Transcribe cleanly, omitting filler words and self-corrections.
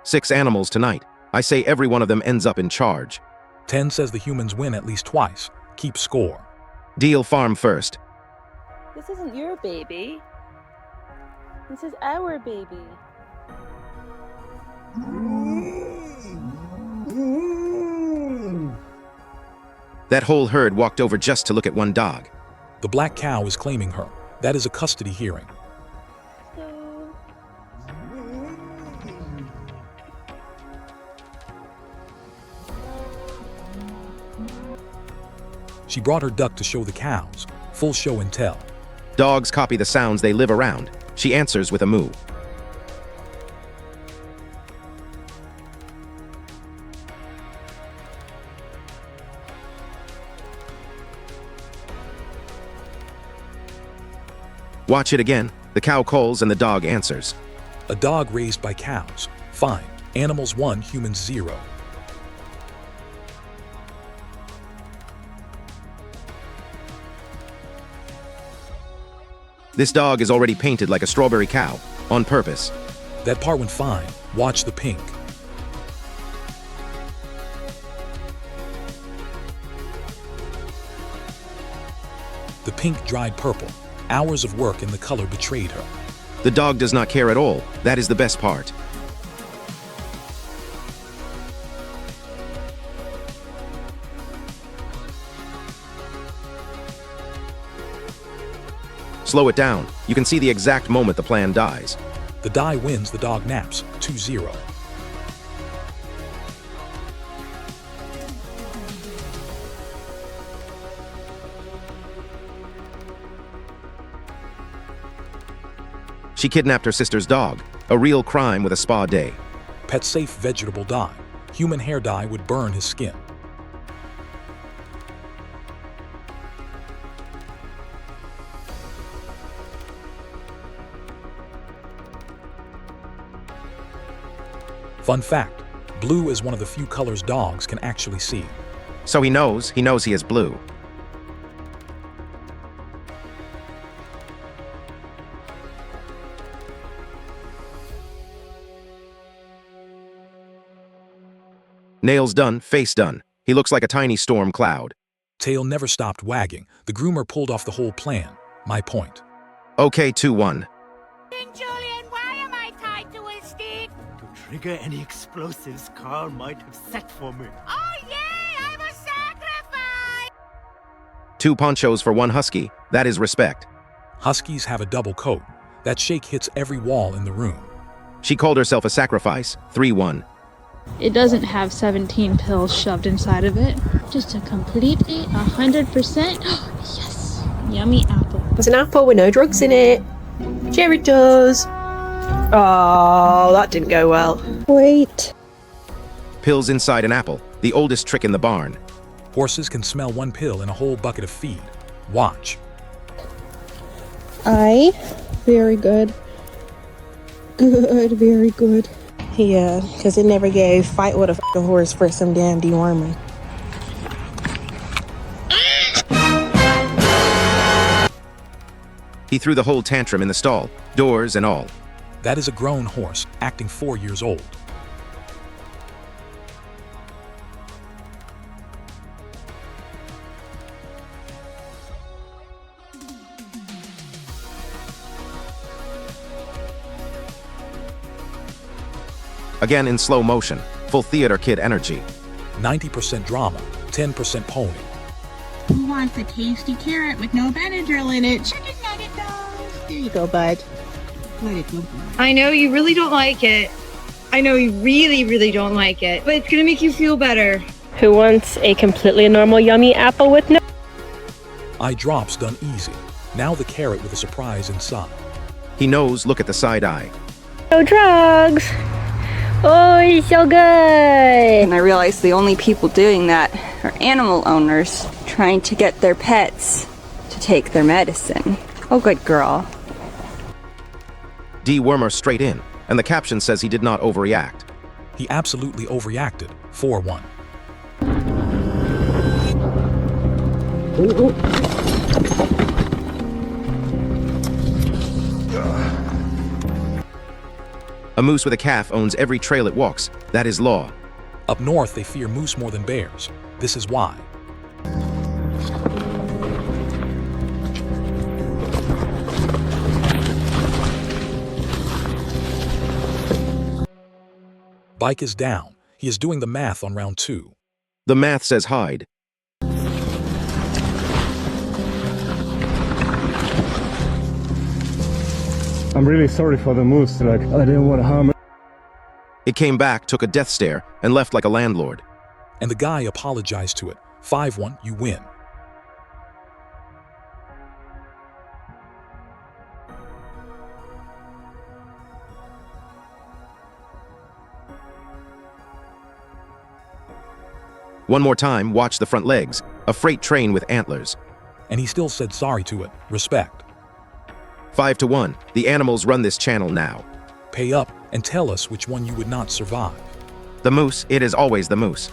6 animals tonight. I say every one of them ends up in charge. 10 says the humans win at least twice. Keep score. Deal farm first. This isn't your baby. This is our baby. That whole herd walked over just to look at one dog. The black cow is claiming her. That is a custody hearing. So... She brought her duck to show the cows. Full show and tell. Dogs copy the sounds they live around. She answers with a moo. Watch it again. The cow calls and the dog answers. A dog raised by cows. Fine. Animals 1, humans 0. This dog is already painted like a strawberry cow, on purpose. That part went fine. Watch the pink. The pink dried purple. Hours of work and the color betrayed her. The dog does not care at all. That is the best part. Slow it down. You can see the exact moment the plan dies. The die wins, the dog naps. 2-0. She kidnapped her sister's dog. A real crime with a spa day. Pet safe vegetable dye. Human hair dye would burn his skin. Fun fact, blue is one of the few colors dogs can actually see. So he knows he is blue. Nails done, face done. He looks like a tiny storm cloud. Tail never stopped wagging. The groomer pulled off the whole plan. My point. Okay, 2-1. Julian, why am I tied to a stick? To trigger any explosives Carl might have set for me. Oh yay, I'm a sacrifice! 2 ponchos for 1 husky. That is respect. Huskies have a double coat. That shake hits every wall in the room. She called herself a sacrifice. 3-1. It doesn't have 17 pills shoved inside of it. Just a completely 100%. Yes! Yummy apple. There's an apple with no drugs in it. Sure it does. Oh, that didn't go well. Wait. Pills inside an apple. The oldest trick in the barn. Horses can smell 1 pill in a whole bucket of feed. Watch. Very good. Good, very good. Yeah, because it never gave fight with a f***ing horse for some damn dewormer. He threw the whole tantrum in the stall, doors and all. That is a grown horse, acting 4 years old. Again in slow motion, full theater kid energy. 90% drama, 10% pony. Who wants a tasty carrot with no Benadryl in it? Chicken nugget dolls. There you go, bud. Let it go. I know you really don't like it. I know you really, really don't like it, but it's gonna make you feel better. Who wants a completely normal yummy apple with no... Eye drops done easy. Now the carrot with a surprise inside. He knows, look at the side eye. No drugs! Oh, it's so good! And I realized the only people doing that are animal owners trying to get their pets to take their medicine. Oh, good girl. Dewormer straight in, and the caption says he did not overreact. He absolutely overreacted. 4-1. A moose with a calf owns every trail it walks. That is law. Up north, they fear moose more than bears. This is why. Bike is down. He is doing the math on round 2. The math says hide. I'm really sorry for the moose, like, I didn't want to harm it. It came back, took a death stare, and left like a landlord. And the guy apologized to it. 5-1, you win. One more time, watch the front legs. A freight train with antlers. And he still said sorry to it. Respect. 5-1. The animals run this channel now. Pay up and tell us which one you would not survive. The moose, it is always the moose.